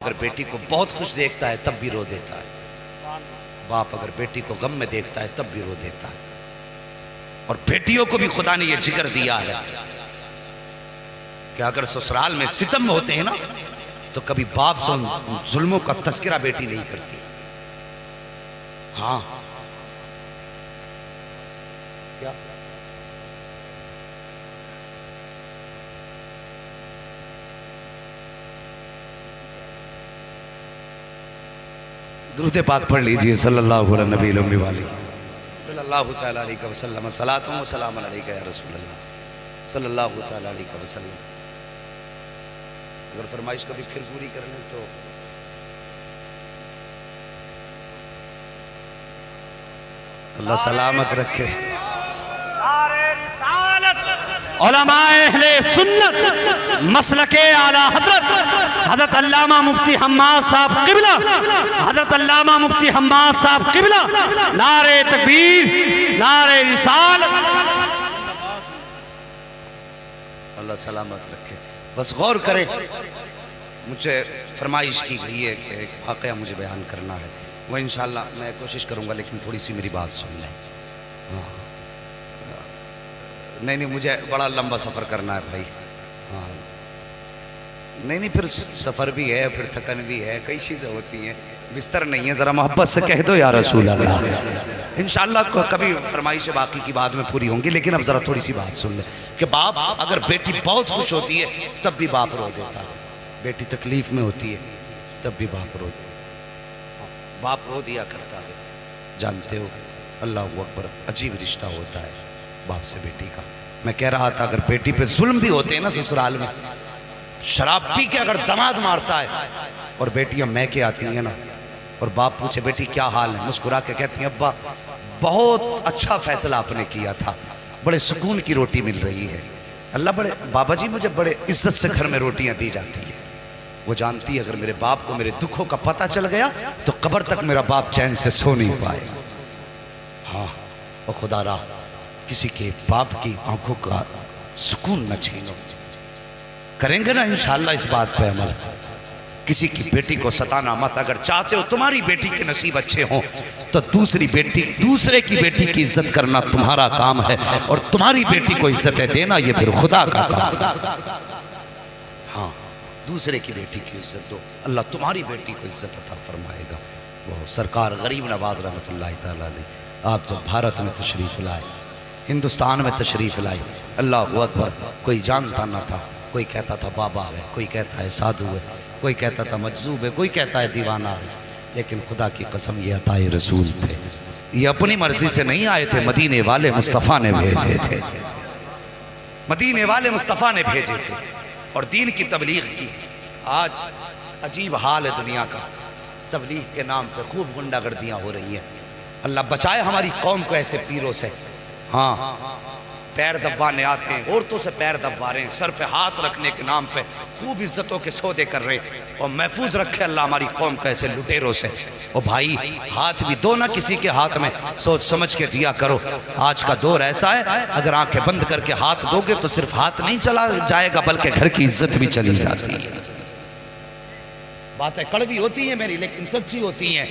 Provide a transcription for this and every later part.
अगर बेटी को बहुत खुश देखता है तब भी रो देता है। बाप अगर बेटी को गम में देखता है तब भी रो देता है। और बेटियों को भी खुदा ने यह जिक्र दिया है कि अगर ससुराल में सितम होते हैं ना तो कभी बाप से उन जुल्मों का तस्करा बेटी नहीं करती। हाँ क्या दुरूद पाक पढ़ लीजिए सल्लल्लाहु अलैहि सल्लल्लाहु तआला अलैहि वसल्लम सलातुम व सलामुन अलैका या रसूल अल्लाह सल्लल्लाहु तआला अलैहि वसल्लम। अगर फरमाइश कभी फिर पूरी कर लें तो अल्लाह सलामत रखे। उलमाए अहले सुन्नत मसलके आला हज़रत अल्लामा मुफ्ती हम्माद साहब क़िबला, हज़रत अल्लामा मुफ्ती हम्माद साहब क़िबला, नारे तकबीर, नारे रिसालत। अल्लाह सलामत रखे। बस गौर करें, मुझे फरमाइश की गई है कि एक वाक़या मुझे बयान करना है, वह इंशाअल्लाह मैं कोशिश करूँगा, लेकिन थोड़ी सी मेरी बात सुन लें। हाँ नहीं, मुझे बड़ा लंबा सफ़र करना है भाई। हाँ नहीं, फिर सफ़र भी है, फिर थकन भी है, कई चीज़ें होती हैं, बिस्तर नहीं है, ज़रा मोहब्बत से कह दो या रसूल अल्लाह। इंशाअल्लाह कभी फरमाइश बाकी की बाद में पूरी होंगी, लेकिन अब ज़रा थोड़ी सी बात सुन ले कि बाप अगर बेटी बहुत खुश होती है तब भी बाप रो देता है, बेटी तकलीफ़ में होती है तब भी बाप रो देता है, बाप रो दिया करता है। जानते हो अल्लाह अकबर, अजीब रिश्ता होता है बाप से बेटी का। मैं कह रहा था अगर बेटी पे जुल्म भी होते हैं ना ससुराल में, शराब पी के अगर दमाद मारता है और बेटियां मैं के आती हैं ना और बाप पूछे बेटी क्या हाल है, मुस्कुरा के कहती हैं अब्बा बहुत अच्छा फैसला आपने किया था, बड़े सुकून की रोटी मिल रही है। अल्लाह बड़े बाबा जी मुझे बड़े इज्जत से घर में रोटियां दी जाती है। वो जानती है अगर मेरे बाप को मेरे दुखों का पता चल गया तो कब्र तक मेरा बाप चैन से सो नहीं पाएगा। हाँ और खुदा रा किसी के बाप की आंखों का सुकून न छीनो। करेंगे ना इंशाअल्लाह इस बात पे अमल। किसी की बेटी को सताना मत। अगर चाहते हो तुम्हारी बेटी के नसीब अच्छे हों तो दूसरे की बेटी की इज्जत करना तुम्हारा काम है, और तुम्हारी बेटी को इज्जत देना ये फिर खुदा का काम। हाँ दूसरे की बेटी की इज्जत दो, अल्लाह तुम्हारी बेटी को इज्जत अता फरमाएगा। वो सरकार गरीब नवाज रहमतुल्लाह तआला अलैह आप जब भारत में तशरीफ़ लाए, हिंदुस्तान में तशरीफ़ लाई, अल्लाह अकबर, कोई जानता ना था, कोई कहता था बाबा है, कोई कहता है साधु है, कोई कहता था मजजूब है, कोई कहता है दीवाना है, लेकिन खुदा की कसम ये अताए रसूल थे। ये अपनी मर्जी से नहीं आए थे, मदीने वाले मुस्तफ़ा ने भेजे थे, मदीने वाले मुस्तफ़ा ने भेजे थे और दीन की तबलीग की। आज अजीब हाल है दुनिया का, तबलीग के नाम पे खूब गुंडागर्दियाँ हो रही हैं। अल्लाह बचाए हमारी कौम को ऐसे पीरों से। हाँ पैर दबवाने आते हैं, औरतों से पैर दबवा रहे हैं, सर पे हाथ रखने के नाम पे खूब इज्जतों के सौदे कर रहे हैं। और महफूज रखे अल्लाह हमारी कौम को ऐसे लुटेरों से। और भाई हाथ भी दो ना किसी के हाथ में, सोच समझ के दिया करो। आज का दौर ऐसा है अगर आंखें बंद करके हाथ दोगे तो सिर्फ हाथ नहीं चला जाएगा बल्कि घर की इज्जत भी चली जाती है। बातें कड़वी होती हैं मेरी, लेकिन सच्ची होती हैं।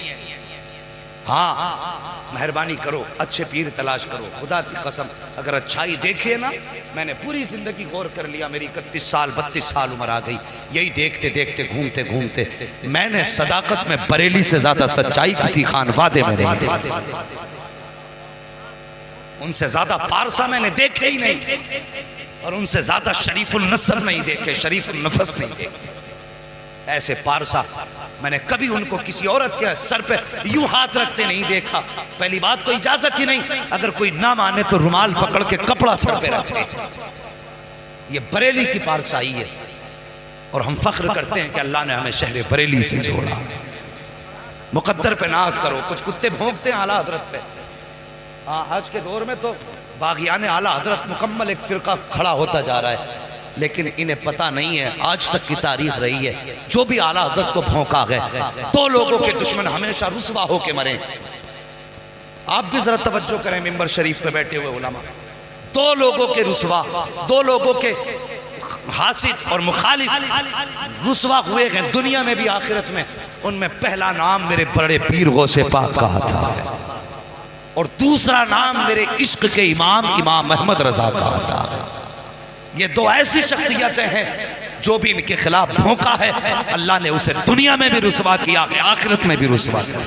हाँ मेहरबानी करो, अच्छे पीर तलाश करो। खुदा की कसम अगर अच्छाई देखिए ना, मैंने पूरी जिंदगी गौर कर लिया, मेरी 31 साल 32 साल उम्र आ गई, यही देखते देखते घूमते घूमते मैंने सदाकत में बरेली से ज्यादा सच्चाई किसी खान वादे में नहीं देखी, उनसे ज्यादा पारसा मैंने देखे ही नहीं, और उनसे ज्यादा शरीफुल नस्ब नहीं देखे, शरीफुल नफस नहीं देखे। ऐसे पारसा मैंने कभी उनको किसी औरत के सर पे यूं हाथ रखते नहीं देखा। पहली बात तो इजाजत ही नहीं, अगर कोई ना माने तो रुमाल पकड़ के कपड़ा सर पे रखते। ये बरेली की पारसाई है, और हम फख्र करते हैं कि अल्लाह ने हमें शहर बरेली से जोड़ा। मुकद्दर पे नाज करो, कुछ कुत्ते भौंकते हैं आला हजरत पे। हाँ आज के दौर में तो बागियाने आला हजरत मुकम्मल एक फिरका खड़ा होता जा रहा है, लेकिन इन्हें पता नहीं है आज तक की तारीख रही है जो भी आला हज़रत को भौंका गए, दो लोगों के दुश्मन हमेशा रुसवा होके मरे। आप भी जरा तवज्जो करें, मिंबर शरीफ पे बैठे हुए उलमा, दो लोगों के रुसवा, दो लोगों के हासिद और मुखालिफ रुसवा हुए हैं दुनिया में भी आखिरत में, उनमें पहला नाम मेरे बड़े पीर गौसे पाक का आता है और दूसरा नाम मेरे इश्क के इमाम अहमद रजा का आता है। ये दो ऐसी शख्सियतें हैं जो भी इनके खिलाफ भौंका है अल्लाह ने उसे दुनिया में भी रुसवा किया है, आखिरत में भी रुसवा किया।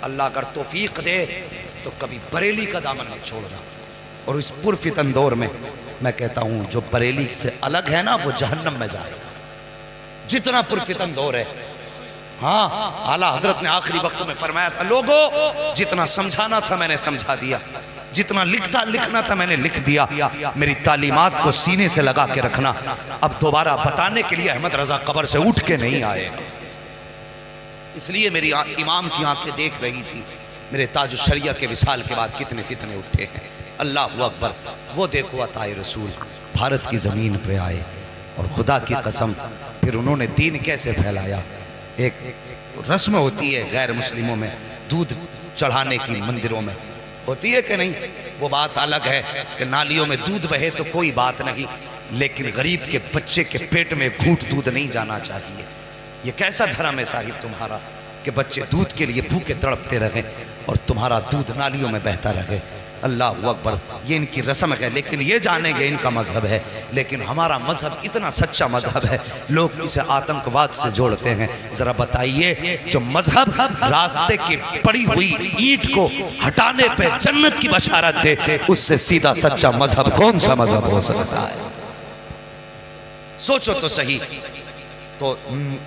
अल्लाह अगर तौफीक दे तो कभी बरेली का दामन न छोड़ना। और इस पुरफितन दौर में मैं कहता हूँ जो बरेली से अलग है ना वो जहन्नम में जाएगा, जितना पुरफितन दौर है। हाँ, आला हजरत ने आखिरी वक्त में फरमाया था, लोगों जितना समझाना था मैंने समझा दिया, जितना लिखना था मैंने लिख दिया, मेरी तालीमात को सीने से लगा के रखना। अब दोबारा बताने के लिए अहमद रजा कब्र से उठ के नहीं आए, इसलिए मेरी इमाम की आंखें देख रही थी मेरे ताज शरिया के विसाल के बाद कितने फितने उठे हैं। अल्लाह अकबर। वो देखो अताए रसूल भारत की ज़मीन पे आए और खुदा की कसम फिर उन्होंने दीन कैसे फैलाया। एक रस्म होती है गैर मुस्लिमों में, दूध चढ़ाने की मंदिरों में होती है कि नहीं, वो बात अलग है कि नालियों में दूध बहे तो कोई बात नहीं, लेकिन गरीब के बच्चे के पेट में घूंट दूध नहीं जाना चाहिए। ये कैसा धर्म है साहिब तुम्हारा कि बच्चे दूध के लिए भूखे तड़पते रहे और तुम्हारा दूध नालियों में बहता रहे। अल्लाह अकबर। ये इनकी रस्म है, लेकिन ये जानेंगे इनका मजहब है, लेकिन हमारा मजहब इतना सच्चा मजहब है लोग इसे आतंकवाद से जोड़ते हैं। जरा बताइए, जो मजहब रास्ते की पड़ी हुई ईंट को हटाने पे जन्नत की बशारत दे, उससे सीधा सच्चा मजहब कौन सा मजहब हो सकता है? सोचो तो सही। तो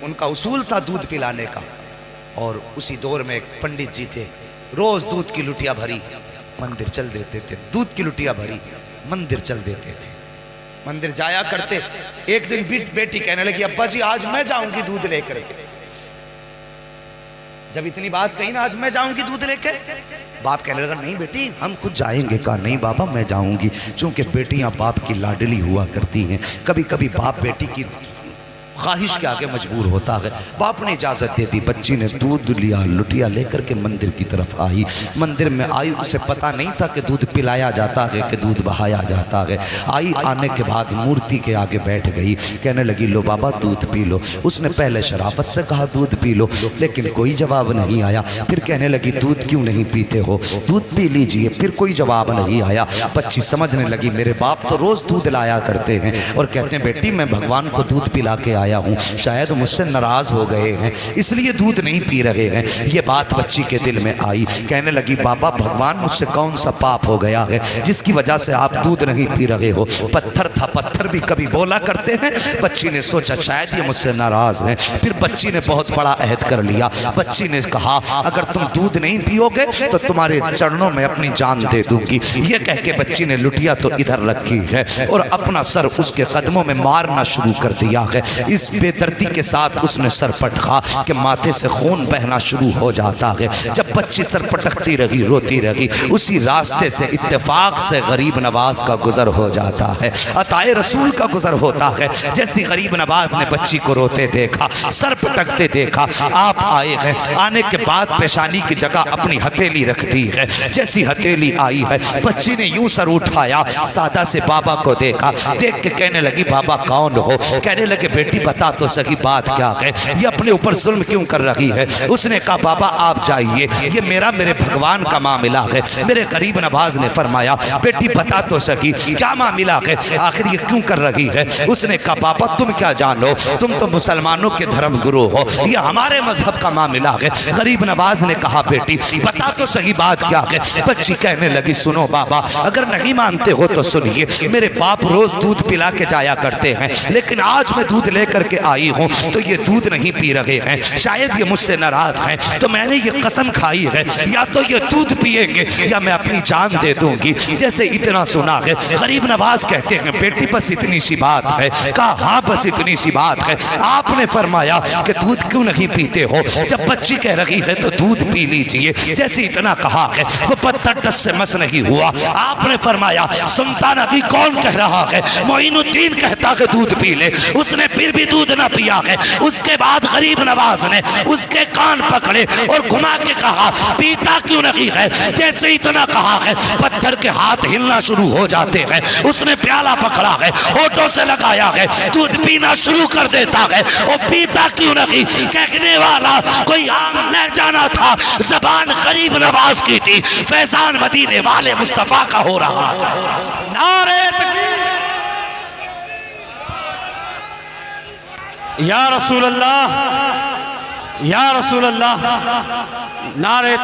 उनका उसूल था दूध पिलाने का, और उसी दौर में एक पंडित जी थे, रोज दूध की लुटिया भरी मंदिर चल देते थे, दूध की लुटिया भरी मंदिर चल देते थे, मंदिर जाया करते। एक दिन बेटी कहने लगी, अब्बा जी आज मैं जाऊंगी दूध लेकर। जब इतनी बात कही ना, आज मैं जाऊंगी दूध लेकर, बाप कहने लगा, नहीं बेटी हम खुद जाएंगे। कहा नहीं बाबा मैं जाऊंगी, चूंकि बेटियां बाप की लाडली हुआ करती हैं, कभी कभी बाप बेटी की ख्वाहिश के आगे मजबूर होता है। बाप ने इजाज़त दे दी, बच्ची ने दूध लिया, लुटिया लेकर के मंदिर की तरफ आई। मंदिर में आई, उसे पता नहीं था कि दूध पिलाया जाता है कि दूध बहाया जाता है। आई, आने के बाद मूर्ति के आगे बैठ गई, कहने लगी लो बाबा दूध पी लो। उसने पहले शराफत से कहा दूध पी लो, लेकिन कोई जवाब नहीं आया। फिर कहने लगी दूध क्यों नहीं पीते हो, दूध पी लीजिए, फिर कोई जवाब नहीं आया। बच्ची समझने लगी मेरे बाप तो रोज़ दूध लाया करते हैं और कहते हैं बेटी मैं भगवान को दूध पिला के आया हूँ, शायद मुझसे नाराज हो गए हैं इसलिए दूध नहीं पी रहे हैं। ये बात बच्ची के दिल में आई, कहने लगी बाबा भगवान मुझसे कौन सा पाप हो गया है जिसकी वजह से आप दूध नहीं पी रहे हो। पत्थर था, पत्थर भी कभी बोला करते हैं। बच्ची ने सोचा शायद ये मुझसे नाराज हैं। फिर बच्ची ने बहुत बड़ा अहद कर लिया। बच्ची ने कहा अगर तुम दूध नहीं पियोगे तो तुम्हारे चरणों में अपनी जान दे दूंगी। ये कह के बच्ची ने लुटिया तो इधर रखी है और अपना सर उसके कदमों में मारना शुरू कर दिया है। इस बेदर्दी के साथ उसने सर पटका कि माथे से खून बहना शुरू हो जाता है। जब बच्ची सर पटकती रही, रोती रही, उसी रास्ते से इत्तेफाक से गरीब नवाज का गुजर हो जाता है, अताए रसूल का गुजर होता है। जैसी गरीब नवाज ने बच्ची को रोते देखा, सर पटकते देखा, आप आए हैं। आने के बाद पेशानी की जगह अपनी हथेली रख दी है। जैसी हथेली आई है, बच्ची ने यूं सर उठाया, सादा से बाबा को देखा, देख के कहने लगी बाबा कौन हो। कहने लगे बेटी बता तो सही बात क्या है, ये अपने ऊपर जुल्म क्यों कर रही है। उसने कहा बाबा आप जाइए, ये मेरे भगवान का मामला है। मेरे गरीब नवाज ने फरमाया बेटी बता तो सही क्या मामला है, आखिर ये क्यों कर रही है। उसने कहा बाबा तुम क्या जानो, तुम तो मुसलमानों के धर्म गुरु हो, ये हमारे मजहब का मामला है। गरीब नवाज ने कहा बेटी बता तो सही बात क्या है। बच्ची कहने लगी सुनो बाबा अगर नहीं मानते हो तो सुनिए, मेरे बाप रोज दूध पिला के जाया करते हैं, लेकिन आज मैं दूध लेकर के आई हूँ तो ये दूध नहीं पी रहे हैं, शायद ये मुझसे नाराज हैं। तो मैंने ये कसम खाई है या तो ये दूध पिएंगे या मैं अपनी जान दे दूंगी। जैसे इतना सुना है, गरीब नवाज कहते हैं बेटी बस इतनी सी बात है। कहा हाँ बस इतनी सी बात है। आपने फरमाया कि दूध क्यों नहीं पीते हो, जब बच्ची कह रही है तो दूध पी लीजिए। जैसे इतना कहा है वो पत्थर टस से मस नहीं हुआ। आपने फरमाया सुनता नहीं कौन कह रहा है, मोइनुद्दीन कहता है दूध पी ले। उसने फिर भी भी दूध ना पिया है। उसके बाद गरीब नवाज ने उसके कान पकड़े और घुमा के कहा पीता क्यों नहीं है। जैसे इतना कहा है पत्थर के हाथ हिलना शुरू हो जाते हैं। उसने प्याला पकड़ा है, होठों से लगाया है, दूध पीना शुरू कर देता है। और पीता क्यों नहीं, कहने वाला कोई आम न जाना था, जबान गरीब नवाज की थी, फैजान मदीने वाले मुस्तफा का हो रहा। नारे तकबीर, या रसूल अल्लाह, या रसूल अल्लाह, नारे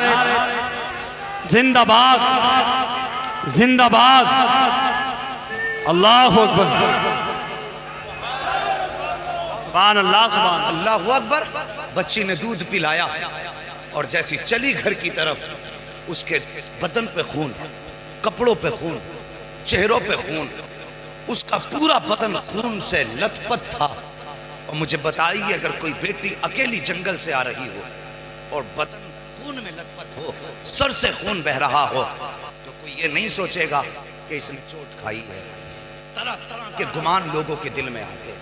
जिंदाबाद, जिंदाबाद, अल्लाह अकबर, सुभान अल्लाह, सुभान अल्लाह अकबर। बच्ची ने दूध पिलाया और जैसी चली घर की तरफ उसके बदन पे खून, कपड़ों पे खून, चेहरों पे खून, उसका पूरा बदन खून से लथपथ था। और मुझे बताइए अगर कोई बेटी अकेली जंगल से आ रही हो और बदन खून में लथपथ हो, सर से खून बह रहा हो, तो कोई ये नहीं सोचेगा कि इसने चोट खाई है। तरह तरह के गुमान लोगों के दिल में आते हैं,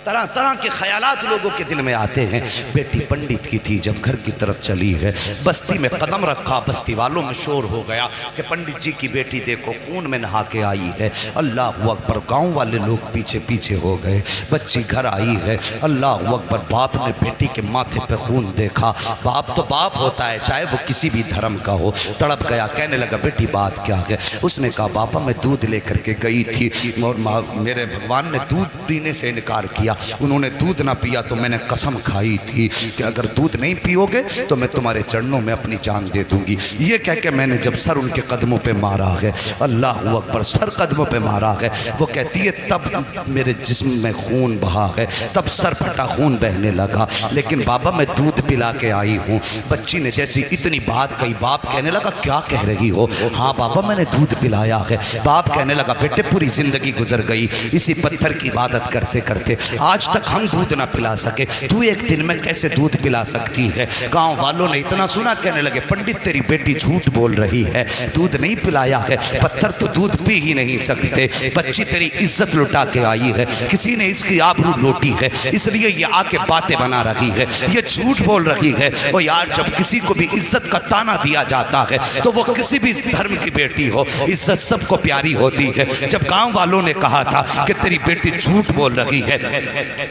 तरह तरह के ख्यालात लोगों के दिल में आते हैं। बेटी पंडित की थी, जब घर की तरफ चली है, बस्ती में कदम रखा, बस्ती वालों में शोर हो गया कि पंडित जी की बेटी देखो खून में नहा के आई है। अल्लाह अकबर, गांव वाले लोग पीछे पीछे हो गए। बच्ची घर आई है, अल्लाह अकबर। बाप ने बेटी के माथे पे खून देखा। बाप तो बाप होता है, चाहे वो किसी भी धर्म का हो। तड़प गया, कहने लगा बेटी बात क्या है। उसने कहा पापा मैं दूध लेकर के गई थी और मेरे भगवान ने दूध पीने से इनकार किया। उन्होंने दूध ना पिया तो मैंने कसम खाई थी कि अगर दूध नहीं पियोगे तो मैं तुम्हारे चरणों में अपनी जान दे दूंगी। ये कह के मैंने जब सर उनके कदमों पे मारा है, अल्लाह अकबर, सर कदमों पे मारा है। वो कहती है तब मेरे जिस्म में खून बहा है, तब सर फटा खून बहने लगा, लेकिन बाबा मैं दूध पिला के आई हूँ। बच्ची ने जैसी इतनी बात कही, बाप कहने लगा क्या कह रही हो। हाँ बाबा मैंने दूध पिलाया है। बाप कहने लगा बेटे पूरी जिंदगी गुजर गई इसी पत्थर की इबादत करते करते, आज तक हम दूध ना पिला सके, तू एक दिन में कैसे दूध पिला सकती है। गांव वालों ने इतना सुना, कहने लगे पंडित तेरी बेटी झूठ बोल रही है, दूध नहीं पिलाया है, पत्थर तो दूध पी ही नहीं सकते। बच्ची तेरी इज्जत लुटा के आई है, किसी ने इसकी आबरू लूटी है, इसलिए ये आके बातें बना रही है, ये झूठ बोल रही है। और यार जब किसी को भी इज्जत का ताना दिया जाता है तो वो किसी भी धर्म की बेटी हो, इज्जत सबको प्यारी होती है। जब गांव वालों ने कहा था कि तेरी बेटी झूठ बोल रही है,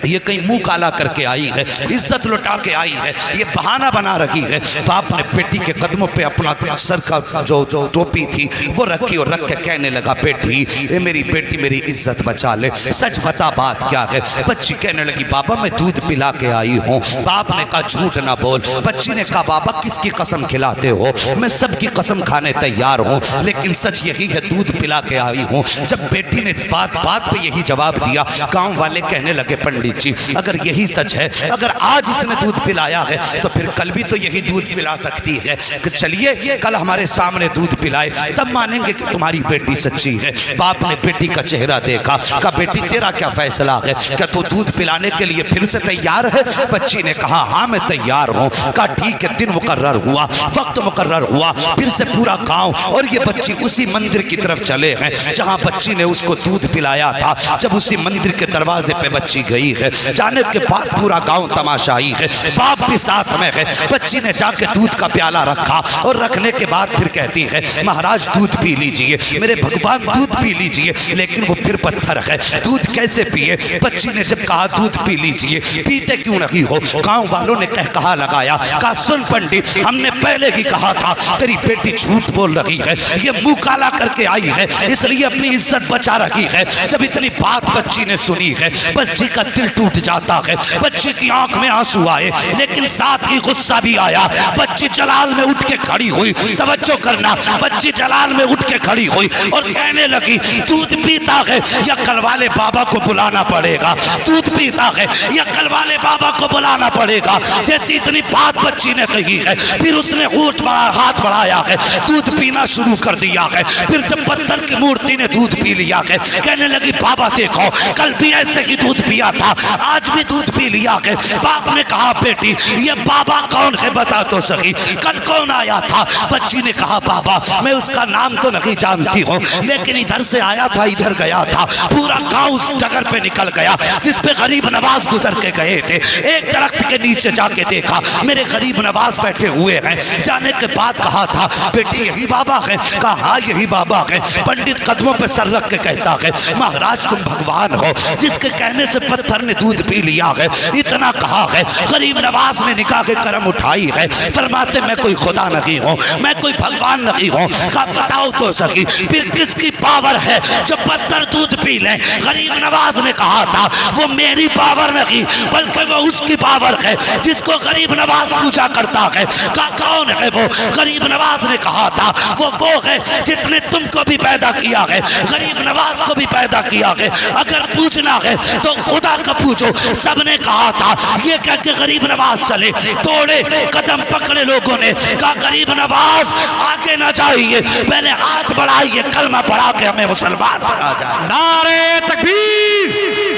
ये कहीं मुंह काला करके आई है, इज्जत लुटा के आई है, ये बहाना बना रही है, बाप ने बेटी के कदमों पे अपना सर का जो टोपी थी वो रखी और रख के कहने लगा बेटी ये मेरी बेटी मेरी इज्जत बचा ले, सच बता बात क्या है। बच्ची कहने लगी बाबा मैं दूध पिला के आई हूँ। बाप ने कहा झूठ ना बोल। बच्ची ने कहा बाबा किसकी कसम खिलाते हो, मैं सबकी कसम खाने तैयार हूँ, लेकिन सच यही है दूध पिला के आई हूँ। जब बेटी ने बात बात पे यही जवाब दिया, गाँव वाले कहने लगे पंडित जी अगर यही सच है, अगर आज इसने दूध पिलाया है तो फिर कल भी तो यही दूध पिला सकती है। कि चलिए कल हमारे सामने दूध पिलाए तब मानेंगे कि तुम्हारी बेटी सच्ची है। बाप ने बेटी का चेहरा देखा, कहा बेटी तेरा क्या फैसला है, क्या तू दूध पिलाने के लिए फिर से तैयार है। बच्ची ने कहा हाँ मैं तैयार हूँ। कहा ठीक है। दिन मुकर्रर हुआ, वक्त मुकर्रर हुआ, फिर से पूरा गाँव और ये बच्ची उसी मंदिर की तरफ चले हैं जहाँ बच्ची ने उसको दूध पिलाया था। जब उसी मंदिर के दरवाजे पे बच्ची गई है, जाने के बाद पूरा गांव तमाशाई है, बाप भी साथ में है। बच्ची ने जाके दूध का प्याला रखा और रखने के बाद फिर कहती है महाराज दूध पी लीजिए, मेरे भगवान दूध पी लीजिए, लेकिन वो फिर पत्थर है, दूध कैसे पिए। बच्ची ने जब कहा दूध पी लीजिए, पीते क्यों नहीं हो। गांव वालों ने कहा लगाया, कहा सुन पंडित हमने पहले ही कहा था तेरी बेटी झूठ बोल रही है, ये मुंह काला करके आई है इसलिए अपनी इज्जत बचा रही है। जब इतनी बात बच्ची ने सुनी है, बच्ची का दिल टूट जाता है, बच्ची की आंख में आंसू आए, लेकिन साथ ही गुस्सा भी आया। बच्ची जलाल में उठ के खड़ी हुई, तवज्जो करना, बच्ची जलाल में उठ के खड़ी हुई और कहने लगी दूध पीता है या कल वाले बाबा को बुलाना पड़ेगा, दूध पीता है या कल वाले बाबा को बुलाना पड़ेगा। जैसी इतनी बात बच्ची ने कही है, फिर उसने हाथ बढ़ाया है, दूध पीना शुरू कर दिया है। फिर जब पत्थर की मूर्ति ने दूध पी लिया है, कहने लगी बाबा देखो कल भी ऐसे ही दूध पिया लिया था, आज भी दूध पी लिया है। बाप ने कहा बेटी ये बाबा कौन है बता तो सही, कल कौन आया था? बच्ची ने कहा बाबा मैं उसका नाम तो नहीं जानती हूँ, लेकिन इधर से आया था इधर गया था, पूरा गांव उस डगर पे निकल गया जिस पे गरीब नवाज गुजर के गए थे। एक दरख्त के नीचे जाके देखा मेरे गरीब नवाज बैठे हुए हैं। जाने के बाद कहा था बेटी यही बाबा है? कहा हाँ यही बाबा है। पंडित कदमों पे सर रख के कहता है महाराज तुम भगवान हो, जिसके कहने से पत्थर ने दूध पी लिया है। इतना कहा है, गरीब नवाज ने निकाह के करम उठाई है। फरमाते मैं कोई खुदा नहीं हूँ, मैं कोई भगवान नहीं हूँ। कहा बताओ तो सकी फिर किसकी पावर है जो पत्थर दूध पी ले? गरीब नवाज ने कहा था वो मेरी पावर नहीं बल्कि वो उसकी पावर है जिसको गरीब नवाज पूजा करता है। कहा कौन है वो? गरीब नवाज ने कहा था वो है जिसने तुमको भी पैदा किया है, गरीब नवाज को भी पैदा किया है। अगर पूछना है तो खुदा का पूछो। सबने कहा था ये कह के गरीब नवाज चले, तोड़े कदम पकड़े लोगों ने। कहा गरीब नवाज आगे ना जाइए, पहले हाथ बढ़ाइए, कलमा पढ़ा के हमें मुसलमान बना जाए। नारे तकबीर,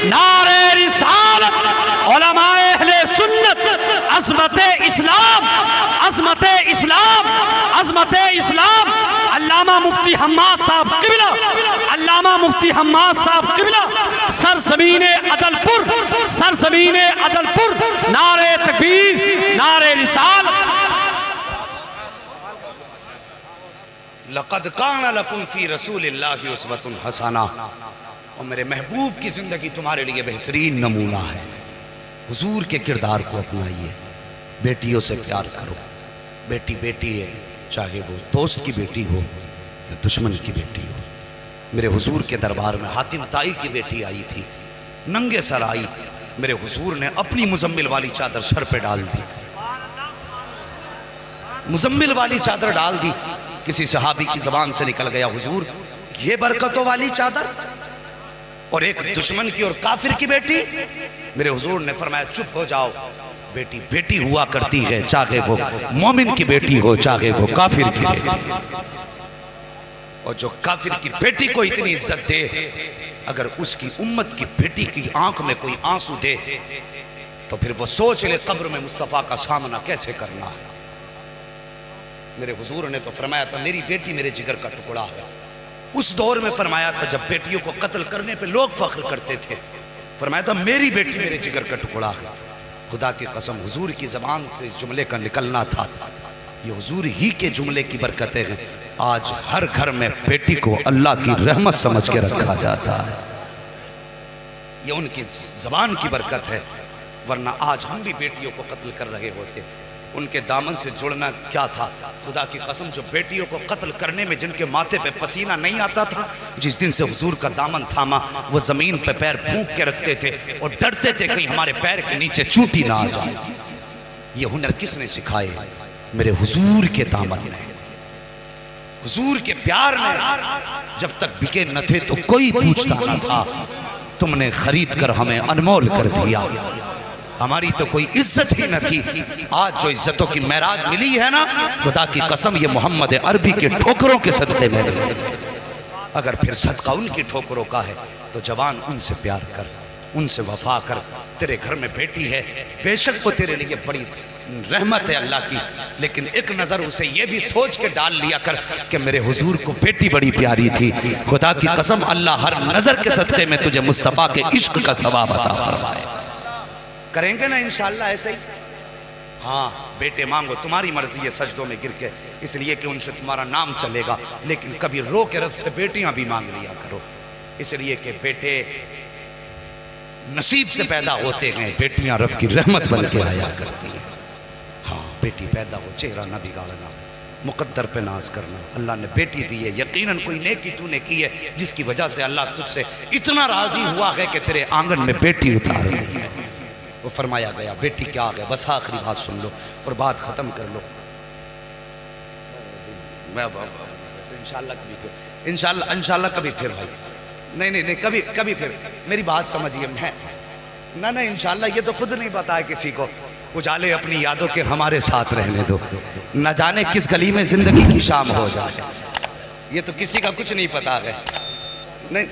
नारे रिसालत, उलमाए अहले सुन्नत, अज़मते इस्लाम, अज़मते इस्लाम, अज़मते इस्लाम। अल्लामा मुफ्ती हम्माद साहब क़िबला, अल्लामा मुफ्ती हम्माद साहब क़िबला, सरज़मीने अदलपुर, सरज़मीने अदलपुर। नारे तकबीर, नारे रिसालत। लक़द कान लकुम फ़ी रसूलिल्लाहि उस्वतुन हसना, और मेरे महबूब की ज़िंदगी तुम्हारे लिए बेहतरीन नमूना है। हुजूर के किरदार को अपनाइए, बेटियों से प्यार करो। बेटी बेटी है, चाहे वो दोस्त की बेटी हो या दुश्मन की बेटी हो। मेरे हुजूर के दरबार में हातिम ताई की बेटी आई थी, नंगे सर आई। मेरे हुजूर ने अपनी मुजम्मिल वाली चादर सर पे डाल दी, मुजम्मिल वाली चादर डाल दी। किसी सहाबी की जबान से निकल गया हुजूर ये बरकतों वाली चादर, और एक दुश्मन की और काफिर की बेटी। मेरे हुजूर ने फरमाया चुप हो जाओ, बेटी बेटी हुआ करती है, चाहे वो मोमिन की बेटी हो चाहे वो काफिर की बेटी। और जो काफिर की बेटी को इतनी इज्जत दे, अगर उसकी उम्मत की बेटी की आंख में कोई आंसू दे तो फिर वो सोच ले कब्र में मुस्तफ़ा का सामना कैसे करना है। मेरे हुजूर ने तो फरमाया था मेरी बेटी मेरे जिगर का टुकड़ा है। उस दौर में फरमाया था जब बेटियों को कत्ल करने पे लोग फख्र करते थे, फरमाया था मेरी बेटी मेरे जिगर का टुकड़ा है। खुदा की कसम हुजूर की ज़बान से इस जुमले का निकलना था, ये हुजूर ही के जुमले की बरकतें हैं। आज हर घर में बेटी को अल्लाह की रहमत समझ के रखा जाता है, ये उनकी ज़बान की बरकत है। वरना आज हम भी बेटियों को कत्ल कर रहे होते। उनके दामन से जुड़ना क्या था? खुदा की कसम जो बेटियों को कत्ल करने में जिनके माथे पे पसीना नहीं आता था, जिस दिन से हुजूर का दामन थामा वो ज़मीन पे पैर फूंक के रखते थे और डरते थे कहीं हमारे पैर के नीचे चूंटी ना आ जाए। ये हुनर किसने सिखाए? मेरे हुजूर के दामन ने, हुजूर के प्यार ने। जब तक बिके न थे तो कोई पूछता न था, तुमने खरीद कर हमें अनमोल कर दिया। हमारी तो कोई इज्जत ही न थी। आज जो इज्जतों की महराज मिली है ना, खुदा की कसम ये मोहम्मद अरबी के ठोकरों के सदक़े में मिली। अगर फिर सदका उनकी ठोकरों का है तो जवान उनसे प्यार कर, उनसे वफा कर। तेरे घर में बेटी है, बेशक वो तेरे लिए बड़ी रहमत है अल्लाह की, लेकिन एक नज़र उसे ये भी सोच के डाल लिया कर कि मेरे हुजूर को बेटी बड़ी प्यारी थी। खुदा की कसम अल्लाह हर नज़र के सदक़े में तुझे मुस्तफ़ा के इश्क का सवाब अता फरमाए। करेंगे ना इंशाअल्लाह ऐसे ही। हाँ बेटे मांगो, तुम्हारी मर्जी है सजदों में गिर के, इसलिए कि उनसे तुम्हारा नाम चलेगा। लेकिन कभी रो के रब से बेटियां भी मांग लिया करो, इसलिए कि बेटे नसीब से पैदा होते हैं, बेटियां रब की रहमत बन के आया करती हैं। हाँ बेटी पैदा हो, चेहरा ना बिगाड़ना, मुकद्दर पे नाज करना। अल्लाह ने बेटी दी है, यकीनन कोई नेकी तूने की है जिसकी वजह से अल्लाह तुझसे इतना राजी हुआ है कि तेरे आंगन में बेटी उतार दी है। वो फरमाया गया बेटी क्या आ गया। बस आखिरी बात सुन लो और बात ख़त्म कर लो। मैं इंशाल्लाह कभी फिर, इंशाल्लाह कभी फिर भाई, नहीं कभी फिर मेरी बात समझिए। मैं ना इंशाल्लाह ये तो खुद नहीं पता है किसी को। उजाले अपनी यादों के हमारे साथ रहने दो, न जाने किस गली में ज़िंदगी की शाम हो जाए, ये तो किसी का कुछ नहीं पता है। नहीं